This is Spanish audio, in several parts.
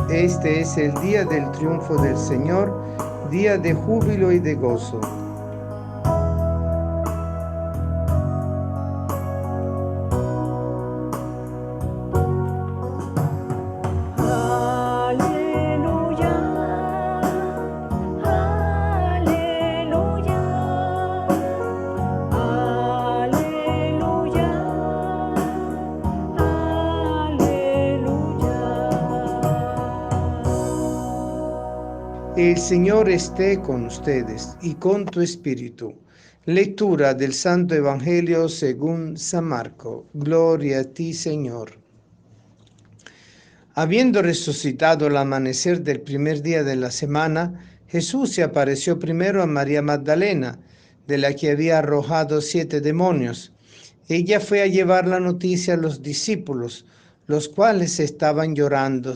Este es el día del triunfo del Señor, día de júbilo y de gozo. Aleluya, aleluya, aleluya, aleluya. El Señor esté con ustedes y con tu espíritu. Lectura del Santo Evangelio según San Marco. Gloria a ti, Señor. Habiendo resucitado al amanecer del primer día de la semana, Jesús se apareció primero a María Magdalena, de la que había arrojado 7 demonios. Ella fue a llevar la noticia a los discípulos, los cuales estaban llorando,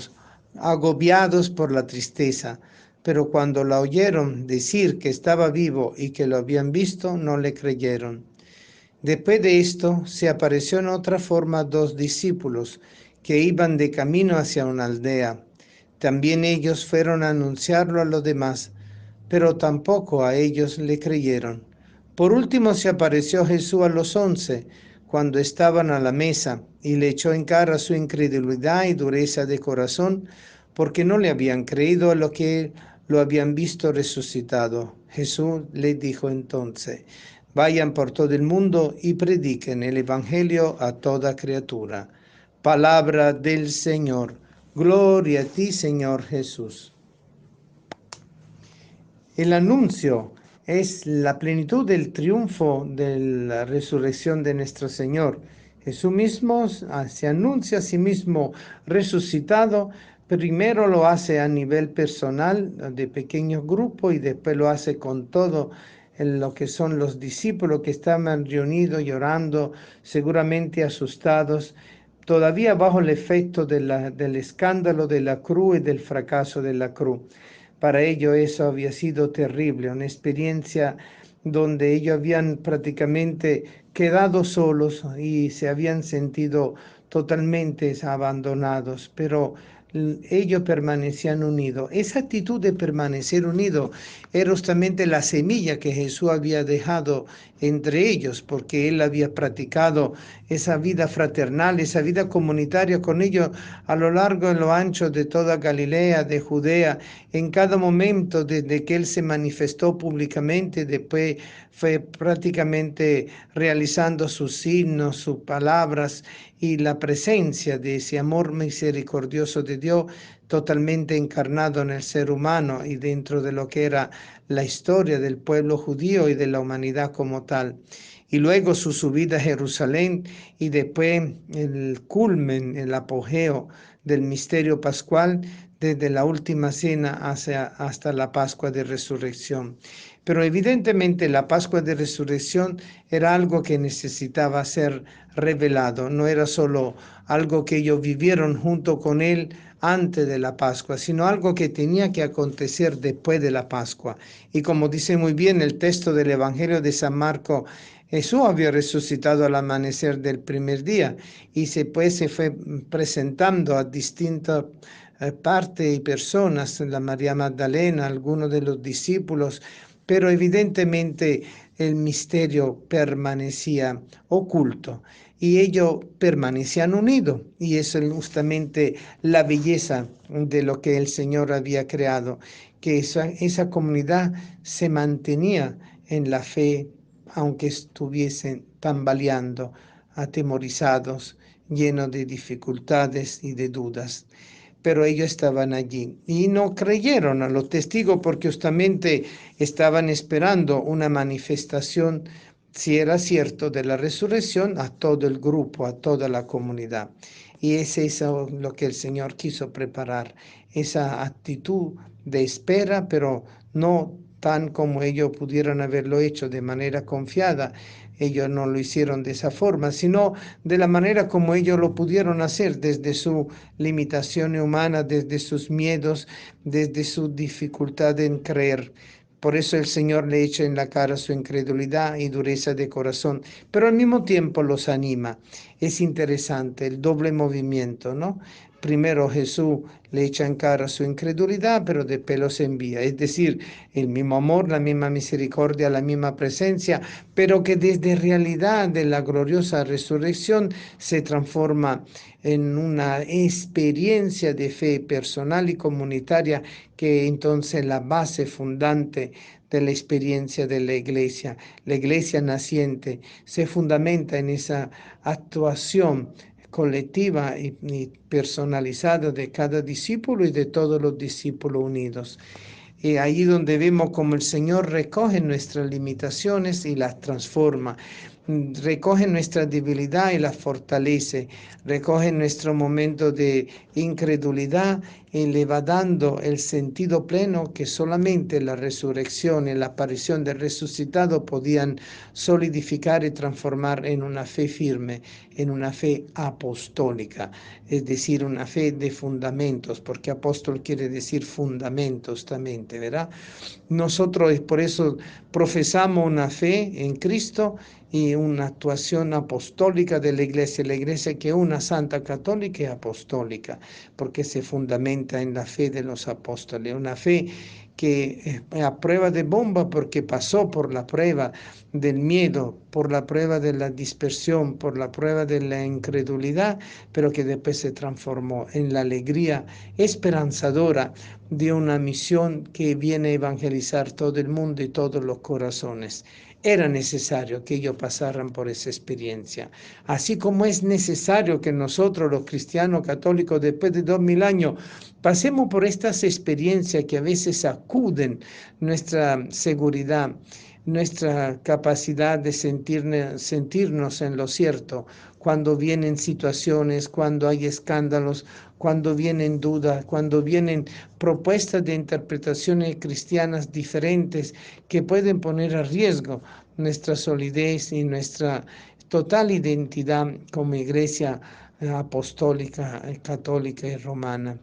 agobiados por la tristeza. Pero cuando la oyeron decir que estaba vivo y que lo habían visto, no le creyeron. Después de esto, se apareció en otra forma a 2 discípulos que iban de camino hacia una aldea. También ellos fueron a anunciarlo a los demás, pero tampoco a ellos le creyeron. Por último se apareció Jesús a los 11, cuando estaban a la mesa, y le echó en cara su incredulidad y dureza de corazón, porque no le habían creído a lo que lo habían visto resucitado. Jesús les dijo entonces: vayan por todo el mundo y prediquen el Evangelio a toda criatura. Palabra del Señor. Gloria a ti, Señor Jesús. El anuncio es la plenitud del triunfo de la resurrección de nuestro Señor. Jesús mismo se anuncia a sí mismo resucitado. Primero lo hace a nivel personal, de pequeños grupos, y después lo hace con todo lo que son los discípulos que estaban reunidos, llorando, seguramente asustados, todavía bajo el efecto del escándalo de la cruz y del fracaso de la cruz. Para ellos eso había sido terrible, una experiencia donde ellos habían prácticamente quedado solos y se habían sentido totalmente abandonados, pero ellos permanecían unidos. Esa actitud de permanecer unidos era justamente la semilla que Jesús había dejado entre ellos, porque él había practicado esa vida fraternal, esa vida comunitaria con ellos a lo largo y lo ancho de toda Galilea, de Judea, en cada momento desde que él se manifestó públicamente. Después fue prácticamente realizando sus signos, sus palabras y la presencia de ese amor misericordioso de Dios totalmente encarnado en el ser humano y dentro de lo que era la historia del pueblo judío y de la humanidad como tal. Y luego su subida a Jerusalén y después el culmen, el apogeo del misterio pascual, desde la última cena hasta la Pascua de Resurrección. Pero evidentemente la Pascua de Resurrección era algo que necesitaba ser revelado, no era solo algo que ellos vivieron junto con él antes de la Pascua, sino algo que tenía que acontecer después de la Pascua. Y como dice muy bien el texto del Evangelio de San Marco, Jesús había resucitado al amanecer del primer día y después se fue presentando a distintas parte y personas, la María Magdalena, algunos de los discípulos, pero evidentemente el misterio permanecía oculto y ellos permanecían unidos, y eso es justamente la belleza de lo que el Señor había creado, que esa comunidad se mantenía en la fe, aunque estuviesen tambaleando, atemorizados, llenos de dificultades y de dudas. Pero ellos estaban allí y no creyeron a los testigos porque justamente estaban esperando una manifestación, si era cierto, de la resurrección a todo el grupo, a toda la comunidad. Y es eso lo que el Señor quiso preparar, esa actitud de espera, pero no tan como ellos pudieron haberlo hecho de manera confiada. Ellos no lo hicieron de esa forma, sino de la manera como ellos lo pudieron hacer, desde su limitación humana, desde sus miedos, desde su dificultad en creer. Por eso el Señor le echa en la cara su incredulidad y dureza de corazón, pero al mismo tiempo los anima. Es interesante el doble movimiento, ¿no? primero Jesús le echa en cara su incredulidad, pero después los envía. Es decir, el mismo amor, la misma misericordia, la misma presencia, pero que desde realidad de la gloriosa resurrección se transforma en una experiencia de fe personal y comunitaria que entonces la base fundante de la experiencia de la iglesia naciente, se fundamenta en esa actuación colectiva y personalizada de cada discípulo y de todos los discípulos unidos. Y ahí donde vemos como el Señor recoge nuestras limitaciones y las transforma, recoge nuestra debilidad y la fortalece, recoge nuestro momento de incredulidad y le va dando el sentido pleno que solamente la resurrección y la aparición del resucitado podían solidificar y transformar en una fe firme, en una fe apostólica, es decir, una fe de fundamentos, porque apóstol quiere decir fundamentos también, ¿verdad? Nosotros por eso profesamos una fe en Cristo y una actuación apostólica de la iglesia que es una santa católica y apostólica, porque se fundamenta en la fe de los apóstoles, una fe que es a prueba de bomba porque pasó por la prueba del miedo, por la prueba de la dispersión, por la prueba de la incredulidad, pero que después se transformó en la alegría esperanzadora de una misión que viene a evangelizar todo el mundo y todos los corazones. Era necesario que ellos pasaran por esa experiencia, así como es necesario que nosotros los cristianos católicos después de 2000 años pasemos por estas experiencias que a veces sacuden nuestra seguridad, nuestra capacidad de sentirnos en lo cierto, cuando vienen situaciones, cuando hay escándalos, cuando vienen dudas, cuando vienen propuestas de interpretaciones cristianas diferentes que pueden poner a riesgo nuestra solidez y nuestra total identidad como iglesia apostólica, católica y romana.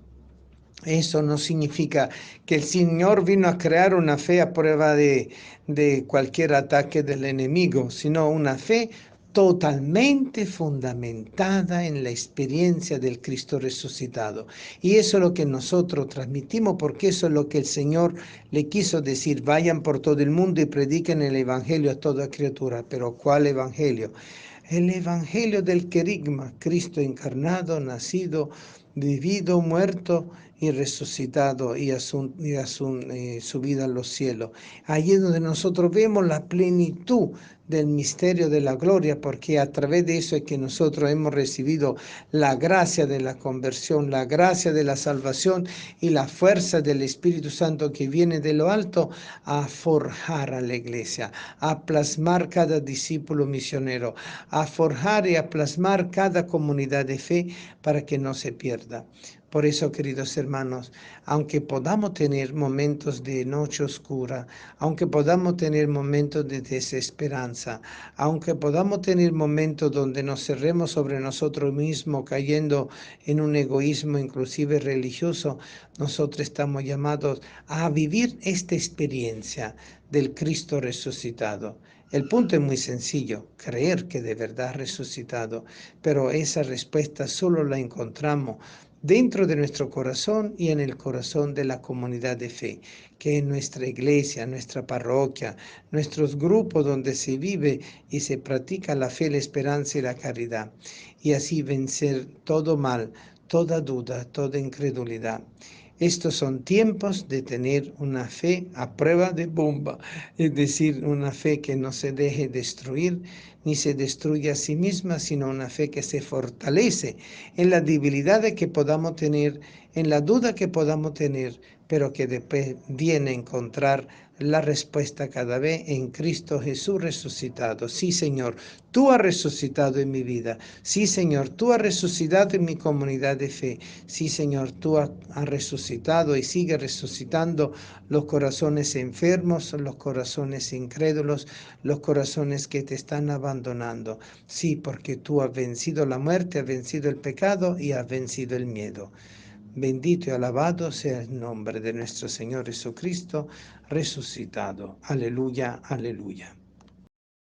Eso no significa que el Señor vino a crear una fe a prueba de cualquier ataque del enemigo, sino una fe totalmente fundamentada en la experiencia del Cristo resucitado. Y eso es lo que nosotros transmitimos, porque eso es lo que el Señor le quiso decir: vayan por todo el mundo y prediquen el Evangelio a toda criatura. Pero ¿cuál Evangelio? El Evangelio del querigma, Cristo encarnado, nacido, vivido, muerto y resucitado y subido a los cielos. Allí es donde nosotros vemos la plenitud del misterio de la gloria, porque a través de eso es que nosotros hemos recibido la gracia de la conversión, la gracia de la salvación y la fuerza del Espíritu Santo que viene de lo alto a forjar a la iglesia, a plasmar cada discípulo misionero, a forjar y a plasmar cada comunidad de fe para que no se pierda. Por eso, queridos hermanos, aunque podamos tener momentos de noche oscura, aunque podamos tener momentos de desesperanza, aunque podamos tener momentos donde nos cerremos sobre nosotros mismos, cayendo en un egoísmo inclusive religioso, nosotros estamos llamados a vivir esta experiencia del Cristo resucitado. El punto es muy sencillo: creer que de verdad ha resucitado, pero esa respuesta solo la encontramos dentro de nuestro corazón y en el corazón de la comunidad de fe, que es nuestra iglesia, nuestra parroquia, nuestros grupos donde se vive y se practica la fe, la esperanza y la caridad, y así vencer todo mal, toda duda, toda incredulidad. Estos son tiempos de tener una fe a prueba de bomba, es decir, una fe que no se deje destruir ni se destruye a sí misma, sino una fe que se fortalece en las debilidades que podamos tener, en la duda que podamos tener, pero que después viene a encontrar la respuesta cada vez en Cristo Jesús resucitado. Sí, Señor, tú has resucitado en mi vida. Sí, Señor, tú has resucitado en mi comunidad de fe. Sí, Señor, tú has resucitado y sigues resucitando los corazones enfermos, los corazones incrédulos, los corazones que te están abandonando. Sí, porque tú has vencido la muerte, has vencido el pecado y has vencido el miedo. Bendito y alabado sea el nombre de nuestro Señor Jesucristo resucitado. Aleluya, aleluya.